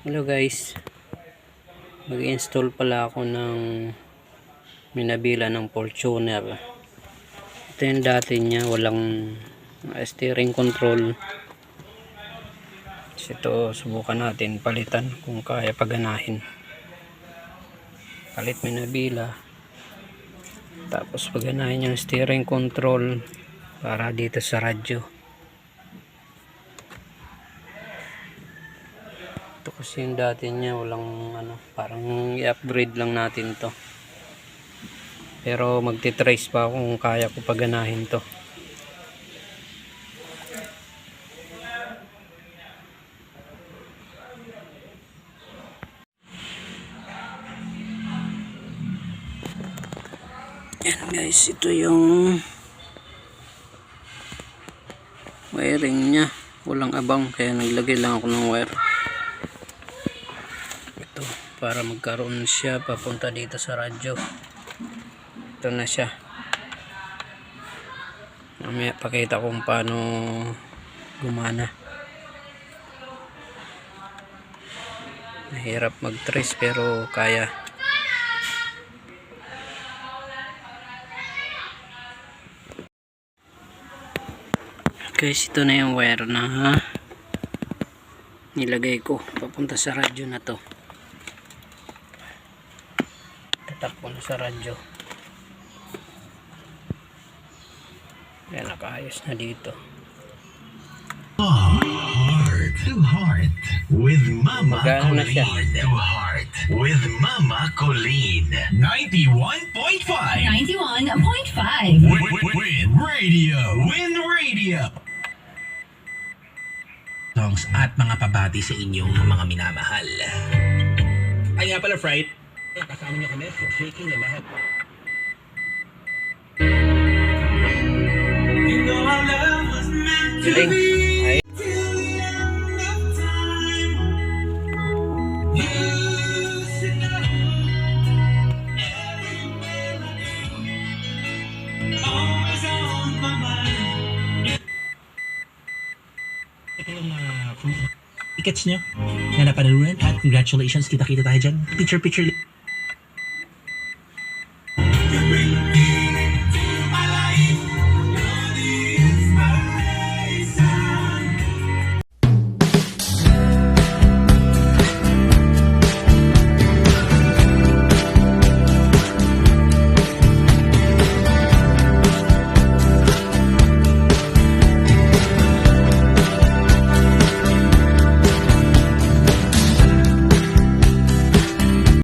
Hello guys, mag-install pala ako ng minabila ng Fortuner. Ito yung dati niya, walang steering control. Ito subukan natin palitan kung kaya paganahin. Palit minabila, tapos paganahin yung steering control para dito sa radyo. Ito kasi yung dati niya, walang parang i-upgrade lang natin to. Pero magti-trace pa kung kaya ko paganahin to. Yan guys, ito yung wiring niya. Walang abang kaya naglagay lang ako ng wire. Ito, para magkaroon siya papunta dito sa radyo. Ito na siya. Mamaya pakita kung paano gumana. Mahirap mag-trace pero kaya. Guys, ito na yung wire na nilagay ko papunta sa radyo na to. Tatakbo na sa radyo. Yan, nakaayos na dito. Heart to heart with Mama Magana na siya. Colleen. To heart with Mama Colleen. 91.5. 91.5. Win Radio. Win Radio. Songs at mga pabati sa inyong mga minamahal. Ay nga pala, Fright. Kasama niyo kami for shaking na lahat. You know our love was meant to be. Ay. Tickets nyo na napanalunan at congratulations, kita-kita tayo dyan. Picture